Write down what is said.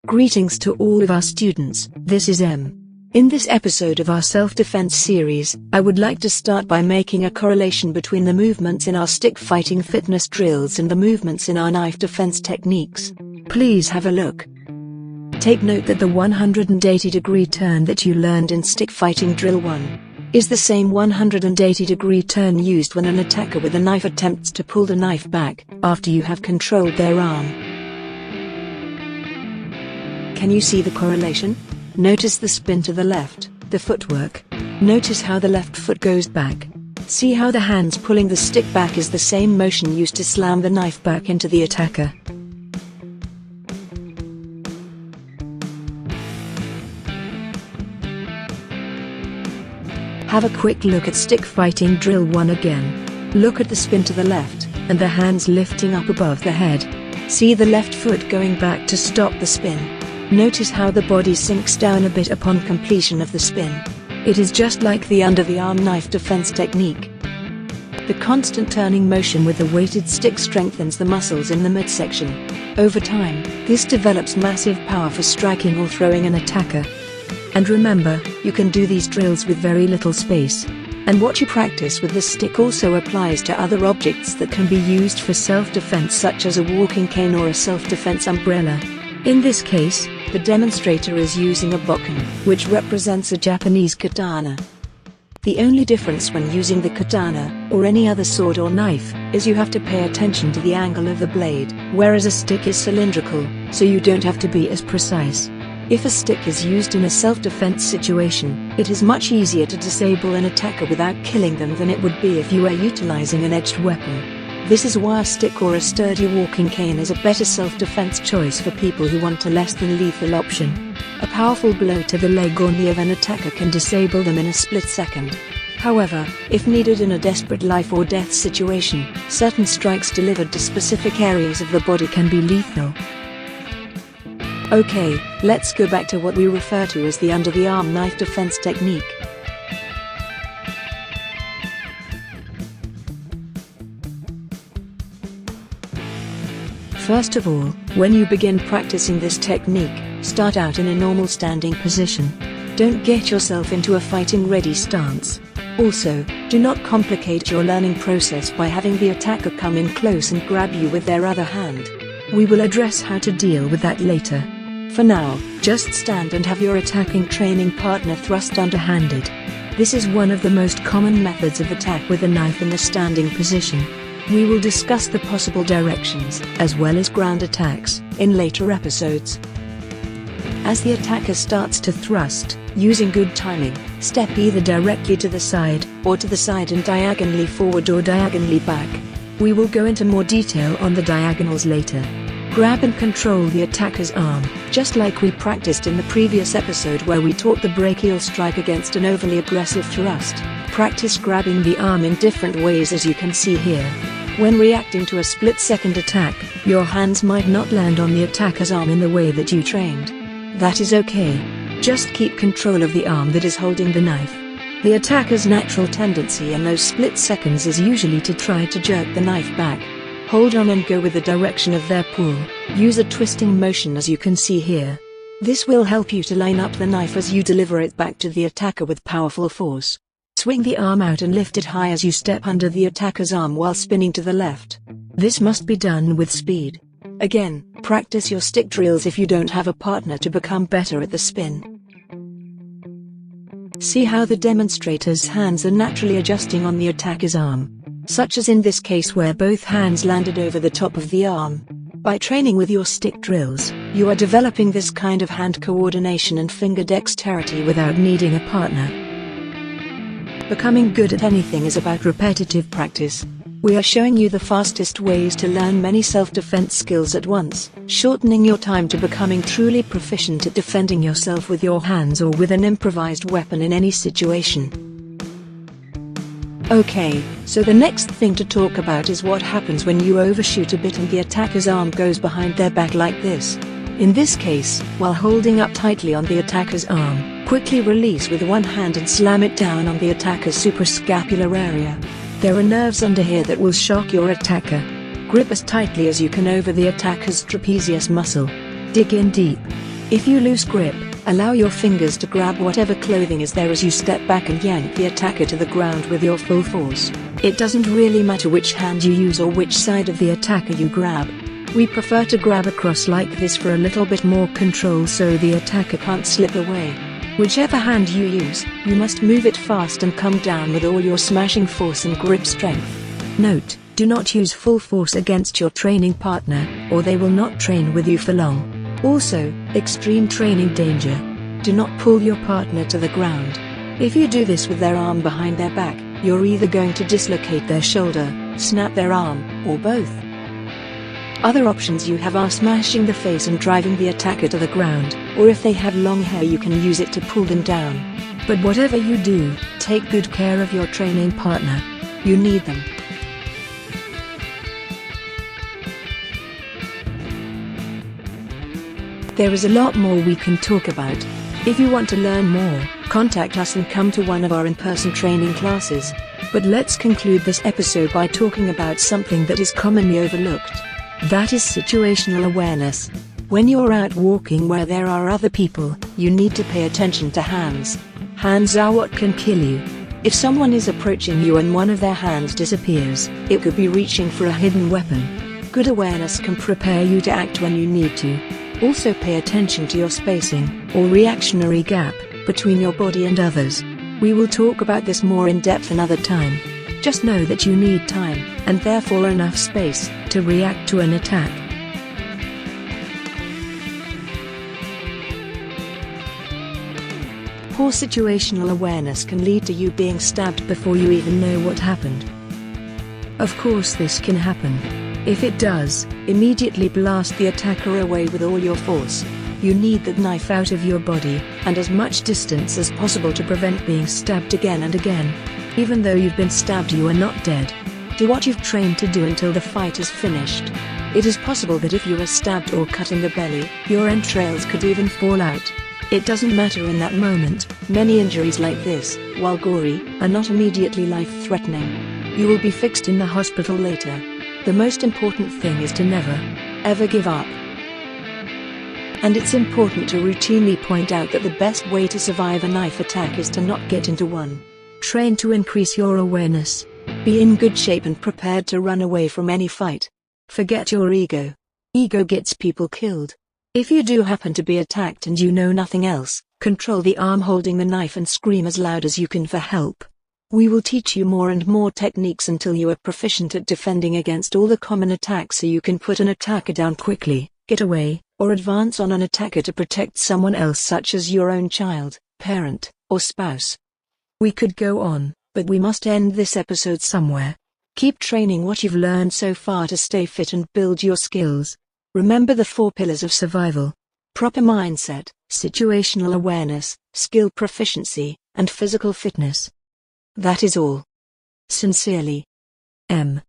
Greetings to all of our students, this is M. In this episode of our self-defense series, I would like to start by making a correlation between the movements in our stick fighting fitness drills and the movements in our knife defense techniques. Please have a look. Take note that the 180-degree turn that you learned in stick fighting drill 1 is the same 180-degree turn used when an attacker with a knife attempts to pull the knife back after you have controlled their arm. Can you see the correlation? Notice the spin to the left, the footwork. Notice how the left foot goes back. See how the hands pulling the stick back is the same motion used to slam the knife back into the attacker. Have a quick look at stick fighting drill 1 again. Look at the spin to the left, and the hands lifting up above the head. See the left foot going back to stop the spin. Notice how the body sinks down a bit upon completion of the spin. It is just like the under-the-arm knife defense technique. The constant turning motion with the weighted stick strengthens the muscles in the midsection. Over time, this develops massive power for striking or throwing an attacker. And remember, you can do these drills with very little space. And what you practice with the stick also applies to other objects that can be used for self-defense, such as a walking cane or a self-defense umbrella. In this case, the demonstrator is using a bokken, which represents a Japanese katana. The only difference when using the katana, or any other sword or knife, is you have to pay attention to the angle of the blade, whereas a stick is cylindrical, so you don't have to be as precise. If a stick is used in a self-defense situation, it is much easier to disable an attacker without killing them than it would be if you were utilizing an edged weapon. This is why a stick or a sturdy walking cane is a better self-defense choice for people who want a less than lethal option. A powerful blow to the leg or knee of an attacker can disable them in a split second. However, if needed in a desperate life or death situation, certain strikes delivered to specific areas of the body can be lethal. Okay, let's go back to what we refer to as the under-the-arm knife defense technique. First of all, when you begin practicing this technique, start out in a normal standing position. Don't get yourself into a fighting ready stance. Also, do not complicate your learning process by having the attacker come in close and grab you with their other hand. We will address how to deal with that later. For now, just stand and have your attacking training partner thrust underhanded. This is one of the most common methods of attack with a knife in the standing position. We will discuss the possible directions, as well as ground attacks, in later episodes. As the attacker starts to thrust, using good timing, step either directly to the side, or to the side and diagonally forward or diagonally back. We will go into more detail on the diagonals later. Grab and control the attacker's arm, just like we practiced in the previous episode where we taught the brachial strike against an overly aggressive thrust. Practice grabbing the arm in different ways, as you can see here. When reacting to a split-second attack, your hands might not land on the attacker's arm in the way that you trained. That is okay. Just keep control of the arm that is holding the knife. The attacker's natural tendency in those split seconds is usually to try to jerk the knife back. Hold on and go with the direction of their pull. Use a twisting motion, as you can see here. This will help you to line up the knife as you deliver it back to the attacker with powerful force. Swing the arm out and lift it high as you step under the attacker's arm while spinning to the left. This must be done with speed. Again, practice your stick drills if you don't have a partner to become better at the spin. See how the demonstrator's hands are naturally adjusting on the attacker's arm, such as in this case where both hands landed over the top of the arm. By training with your stick drills, you are developing this kind of hand coordination and finger dexterity without needing a partner. Becoming good at anything is about repetitive practice. We are showing you the fastest ways to learn many self-defense skills at once, shortening your time to becoming truly proficient at defending yourself with your hands or with an improvised weapon in any situation. Okay, so the next thing to talk about is what happens when you overshoot a bit and the attacker's arm goes behind their back like this. In this case, while holding up tightly on the attacker's arm, quickly release with one hand and slam it down on the attacker's suprascapular area. There are nerves under here that will shock your attacker. Grip as tightly as you can over the attacker's trapezius muscle. Dig in deep. If you lose grip, allow your fingers to grab whatever clothing is there as you step back and yank the attacker to the ground with your full force. It doesn't really matter which hand you use or which side of the attacker you grab. We prefer to grab across like this for a little bit more control so the attacker can't slip away. Whichever hand you use, you must move it fast and come down with all your smashing force and grip strength. Note, do not use full force against your training partner, or they will not train with you for long. Also, extreme training danger. Do not pull your partner to the ground. If you do this with their arm behind their back, you're either going to dislocate their shoulder, snap their arm, or both. Other options you have are smashing the face and driving the attacker to the ground, or if they have long hair you can use it to pull them down. But whatever you do, take good care of your training partner. You need them. There is a lot more we can talk about. If you want to learn more, contact us and come to one of our in-person training classes. But let's conclude this episode by talking about something that is commonly overlooked. That is situational awareness. When you're out walking where there are other people, you need to pay attention to hands. Hands are what can kill you. If someone is approaching you and one of their hands disappears, it could be reaching for a hidden weapon. Good awareness can prepare you to act when you need to. Also pay attention to your spacing, or reactionary gap, between your body and others. We will talk about this more in depth another time. Just know that you need time, and therefore enough space, to react to an attack. Poor situational awareness can lead to you being stabbed before you even know what happened. Of course this can happen. If it does, immediately blast the attacker away with all your force. You need that knife out of your body, and as much distance as possible to prevent being stabbed again and again. Even though you've been stabbed, you are not dead. Do what you've trained to do until the fight is finished. It is possible that if you are stabbed or cut in the belly, your entrails could even fall out. It doesn't matter in that moment. Many injuries like this, while gory, are not immediately life-threatening. You will be fixed in the hospital later. The most important thing is to never, ever give up. And it's important to routinely point out that the best way to survive a knife attack is to not get into one. Train to increase your awareness. Be in good shape and prepared to run away from any fight. Forget your ego. Ego gets people killed. If you do happen to be attacked and you know nothing else, control the arm holding the knife and scream as loud as you can for help. We will teach you more and more techniques until you are proficient at defending against all the common attacks so you can put an attacker down quickly, get away, or advance on an attacker to protect someone else such as your own child, parent, or spouse. We could go on, but we must end this episode somewhere. Keep training what you've learned so far to stay fit and build your skills. Remember the 4 pillars of survival: proper mindset, situational awareness, skill proficiency, and physical fitness. That is all. Sincerely, M.